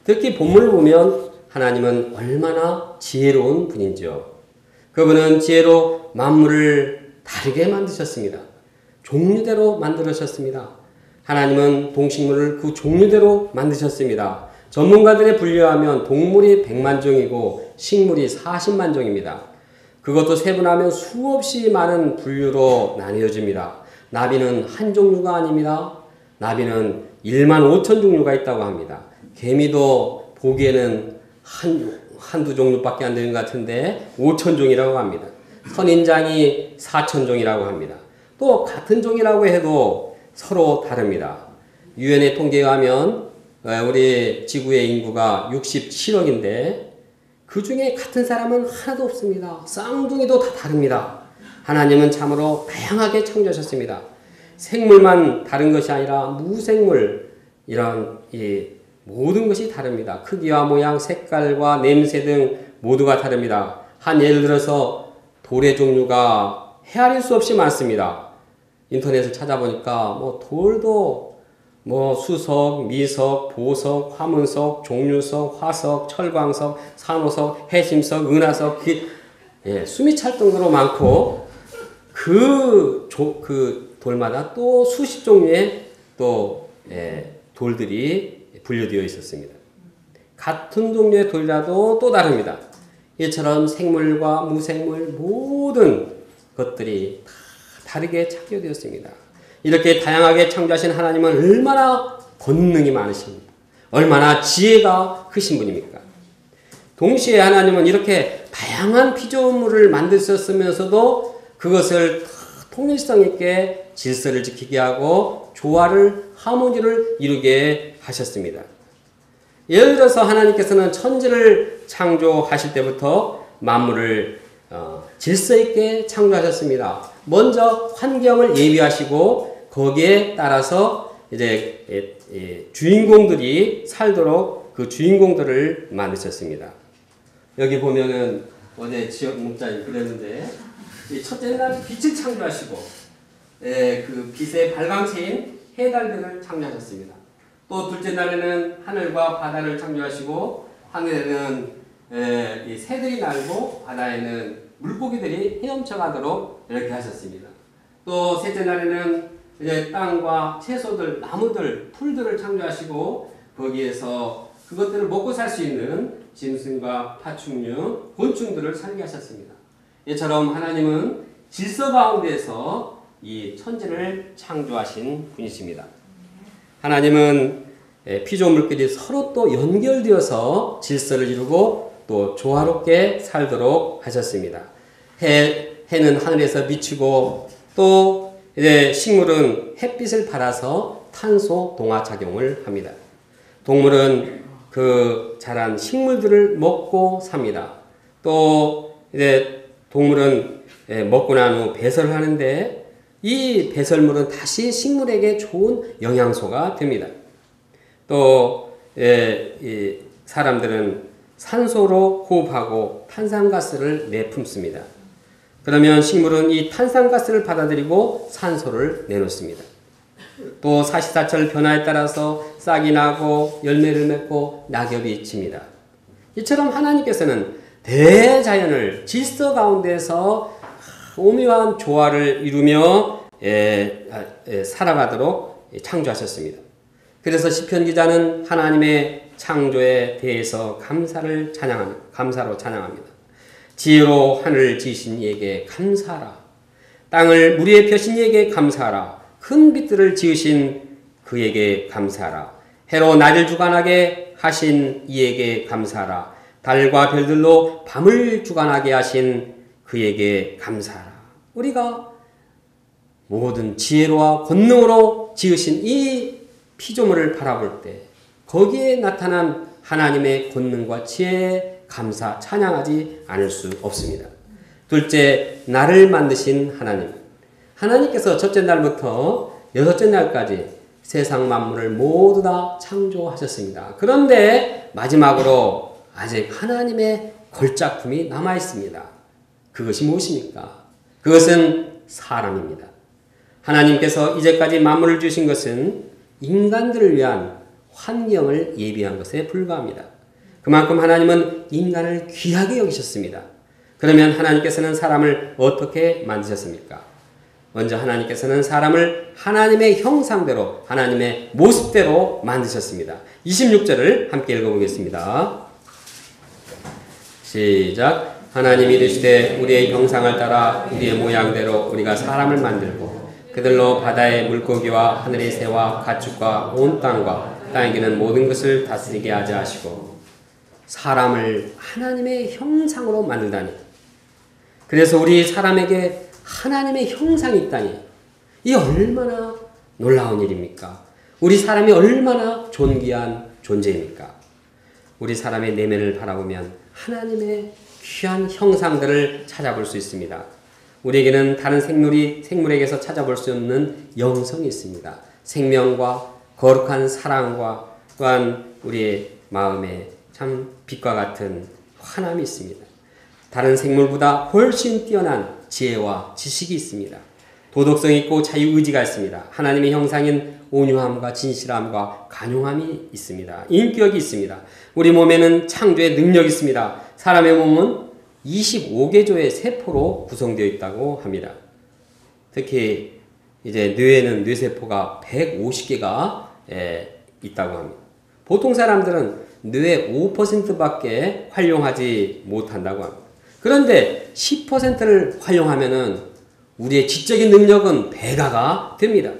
특히 본문을 보면 하나님은 얼마나 지혜로운 분인지요. 그분은 지혜로 만물을 다르게 만드셨습니다. 종류대로 만들으셨습니다. 하나님은 동식물을 그 종류대로 만드셨습니다. 전문가들에 분류하면 동물이 100만 종이고 식물이 40만 종입니다. 그것도 세분하면 수없이 많은 분류로 나뉘어집니다. 나비는 한 종류가 아닙니다. 나비는 1만 5천 종류가 있다고 합니다. 개미도 보기에는 한두 종류밖에 안 되는 것 같은데 5천 종이라고 합니다. 선인장이 4천 종이라고 합니다. 또 같은 종이라고 해도 서로 다릅니다. 유엔의 통계에 의하면 우리 지구의 인구가 67억인데 그 중에 같은 사람은 하나도 없습니다. 쌍둥이도 다 다릅니다. 하나님은 참으로 다양하게 창조하셨습니다. 생물만 다른 것이 아니라 무생물 이런 이 모든 것이 다릅니다. 크기와 모양, 색깔과 냄새 등 모두가 다릅니다. 한 예를 들어서 돌의 종류가 헤아릴 수 없이 많습니다. 인터넷을 찾아보니까 돌도 수석, 미석, 보석, 화문석, 종류석, 화석, 철광석, 산호석, 해심석, 은하석, 숨이 찰 정도로 많고 그 돌마다 또 수십 종류의 또 돌들이 분류되어 있었습니다. 같은 종류의 돌이라도 또 다릅니다. 이처럼 생물과 무생물 모든 것들이 다 다르게 창조되었습니다. 이렇게 다양하게 창조하신 하나님은 얼마나 권능이 많으십니까? 얼마나 지혜가 크신 분입니까? 동시에 하나님은 이렇게 다양한 피조물을 만드셨으면서도 그것을 통일성 있게 질서를 지키게 하고 조화를 하모니를 이루게 하셨습니다. 예를 들어서 하나님께서는 천지를 창조하실 때부터 만물을 질서 있게 창조하셨습니다. 먼저 환경을 예비하시고 거기에 따라서 이제 주인공들이 살도록 그 주인공들을 만드셨습니다. 여기 보면은 어제 지역 문자에 그렸는데 첫째 날 빛을 창조하시고 그 빛의 발광체인 해달들을 창조하셨습니다. 또 둘째 날에는 하늘과 바다를 창조하시고 하늘에는 이 새들이 날고 바다에는 물고기들이 헤엄쳐 가도록 이렇게 하셨습니다. 또 셋째 날에는 이제 땅과 채소들, 나무들, 풀들을 창조하시고 거기에서 그것들을 먹고 살 수 있는 짐승과 파충류, 곤충들을 살게 하셨습니다. 이처럼 하나님은 질서 가운데서 이 천지를 창조하신 분이십니다. 하나님은 피조물끼리 서로 또 연결되어서 질서를 이루고 또 조화롭게 살도록 하셨습니다. 해는 하늘에서 비추고 또 이제 식물은 햇빛을 받아서 탄소 동화 작용을 합니다. 동물은 그 자란 식물들을 먹고 삽니다. 또 이제 동물은 먹고 난 후 배설을 하는데 이 배설물은 다시 식물에게 좋은 영양소가 됩니다. 또 이 사람들은 산소로 호흡하고 탄산가스를 내뿜습니다. 그러면 식물은 이 탄산가스를 받아들이고 산소를 내놓습니다. 또 사시사철 변화에 따라서 싹이 나고 열매를 맺고 낙엽이 칩니다. 이처럼 하나님께서는 대자연을 질서 가운데서 오묘한 조화를 이루며 살아가도록 창조하셨습니다. 그래서 시편 기자는 하나님의 창조에 대해서 감사로 찬양합니다. 지혜로 하늘을 지으신 이에게 감사하라. 땅을 물 위에 펴신 이에게 감사하라. 큰 빛들을 지으신 그에게 감사하라. 해로 날을 주관하게 하신 이에게 감사하라. 달과 별들로 밤을 주관하게 하신 그에게 감사하라. 우리가 모든 지혜로와 권능으로 지으신 이 피조물을 바라볼 때 거기에 나타난 하나님의 권능과 지혜에 감사, 찬양하지 않을 수 없습니다. 둘째, 나를 만드신 하나님. 하나님께서 첫째 날부터 여섯째 날까지 세상 만물을 모두 다 창조하셨습니다. 그런데 마지막으로 아직 하나님의 걸작품이 남아 있습니다. 그것이 무엇입니까? 그것은 사람입니다. 하나님께서 이제까지 만물을 주신 것은 인간들을 위한 환경을 예비한 것에 불과합니다. 그만큼 하나님은 인간을 귀하게 여기셨습니다. 그러면 하나님께서는 사람을 어떻게 만드셨습니까? 먼저 하나님께서는 사람을 하나님의 형상대로, 하나님의 모습대로 만드셨습니다. 26절을 함께 읽어보겠습니다. 시작. 하나님이 이르시되 우리의 형상을 따라 우리의 모양대로 우리가 사람을 만들고 그들로 바다의 물고기와 하늘의 새와 가축과 온 땅과 땅에 기는 모든 것을 다스리게 하자 하시고, 사람을 하나님의 형상으로 만들다니. 그래서 우리 사람에게 하나님의 형상이 있다니, 이 얼마나 놀라운 일입니까? 우리 사람이 얼마나 존귀한 존재입니까? 우리 사람의 내면을 바라보면 하나님의 귀한 형상들을 찾아볼 수 있습니다. 우리에게는 다른 생물에게서 찾아볼 수 없는 영성이 있습니다. 생명과 거룩한 사랑과 또한 우리의 마음에 참 빛과 같은 환함이 있습니다. 다른 생물보다 훨씬 뛰어난 지혜와 지식이 있습니다. 도덕성이 있고 자유의지가 있습니다. 하나님의 형상인 온유함과 진실함과 간용함이 있습니다. 인격이 있습니다. 우리 몸에는 창조의 능력이 있습니다. 사람의 몸은 25개조의 세포로 구성되어 있다고 합니다. 특히 이제 뇌에는 뇌세포가 150개가 있다고 합니다. 보통 사람들은 뇌의 5%밖에 활용하지 못한다고 합니다. 그런데 10%를 활용하면은 우리의 지적인 능력은 배가가 됩니다.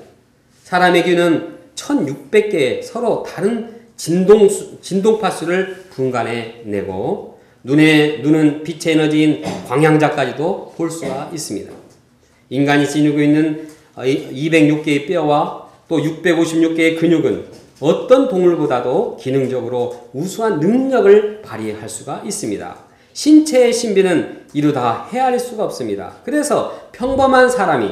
사람의 귀는 1600개의 서로 다른 진동파수를 분간해내고, 눈은 빛의 에너지인 광양자까지도 볼 수가 있습니다. 인간이 지니고 있는 206개의 뼈와 또 656개의 근육은 어떤 동물보다도 기능적으로 우수한 능력을 발휘할 수가 있습니다. 신체의 신비는 이루다 헤아릴 수가 없습니다. 그래서 평범한 사람이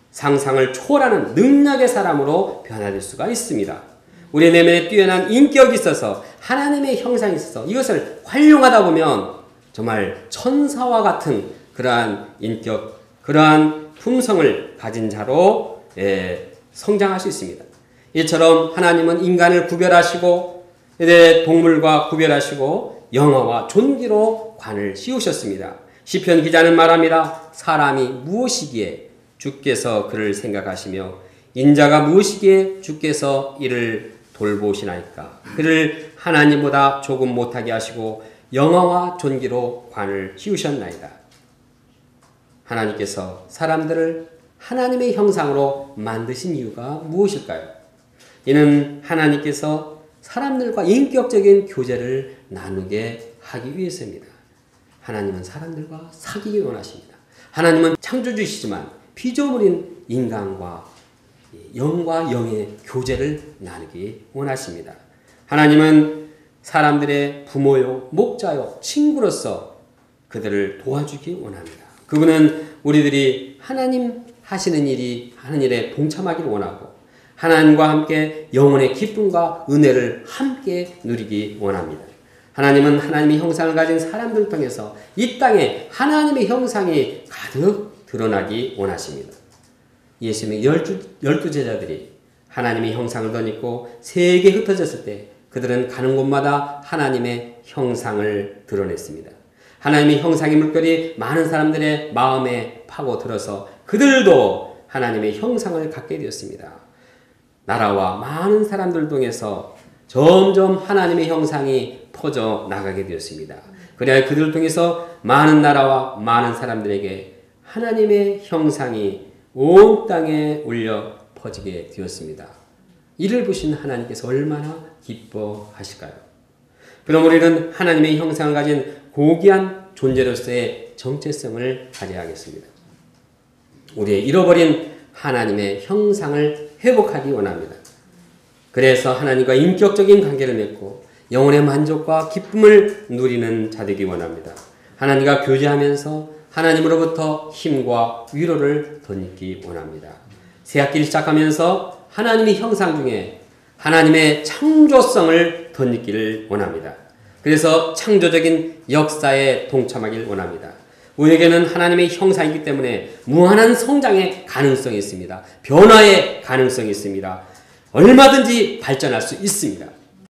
상상을 초월하는 능력의 사람으로 변화될 수가 있습니다. 우리 내면에 뛰어난 인격이 있어서 하나님의 형상이 있어서 이것을 활용하다 보면 정말 천사와 같은 그러한 인격, 그러한 품성을 가진 자로 성장할 수 있습니다. 이처럼 하나님은 인간을 구별하시고 동물과 구별하시고 영화와 존귀로 관을 씌우셨습니다. 시편 기자는 말합니다. 사람이 무엇이기에 주께서 그를 생각하시며 인자가 무엇이기에 주께서 이를 돌보시나이까. 그를 하나님보다 조금 못하게 하시고 영화와 존귀로 관을 씌우셨나이다. 하나님께서 사람들을 하나님의 형상으로 만드신 이유가 무엇일까요? 이는 하나님께서 사람들과 인격적인 교제를 나누게 하기 위해서입니다. 하나님은 사람들과 사귀기 원하십니다. 하나님은 창조주이시지만 피조물인 인간과 영과 영의 교제를 나누기 원하십니다. 하나님은 사람들의 부모요, 목자요, 친구로서 그들을 도와주기 원합니다. 그분은 우리들이 하나님 하시는 하는 일에 동참하기를 원하고 하나님과 함께 영혼의 기쁨과 은혜를 함께 누리기 원합니다. 하나님은 하나님의 형상을 가진 사람들을 통해서 이 땅에 하나님의 형상이 가득 드러나기 원하십니다. 예수님의 12 제자들이 하나님의 형상을 덧입고 세계에 흩어졌을 때 그들은 가는 곳마다 하나님의 형상을 드러냈습니다. 하나님의 형상의 물결이 많은 사람들의 마음에 파고들어서 그들도 하나님의 형상을 갖게 되었습니다. 나라와 많은 사람들 통해서 점점 하나님의 형상이 퍼져 나가게 되었습니다. 그래야 그들을 통해서 많은 나라와 많은 사람들에게 하나님의 형상이 온 땅에 울려 퍼지게 되었습니다. 이를 보신 하나님께서 얼마나 기뻐하실까요? 그럼 우리는 하나님의 형상을 가진 고귀한 존재로서의 정체성을 가져야겠습니다. 우리의 잃어버린 하나님의 형상을 회복하기 원합니다. 그래서 하나님과 인격적인 관계를 맺고 영혼의 만족과 기쁨을 누리는 자 되기 원합니다. 하나님과 교제하면서 하나님으로부터 힘과 위로를 덧입기 원합니다. 새학기를 시작하면서 하나님의 형상 중에 하나님의 창조성을 덧입기를 원합니다. 그래서 창조적인 역사에 동참하길 원합니다. 우리에게는 하나님의 형상이기 때문에 무한한 성장의 가능성이 있습니다. 변화의 가능성이 있습니다. 얼마든지 발전할 수 있습니다.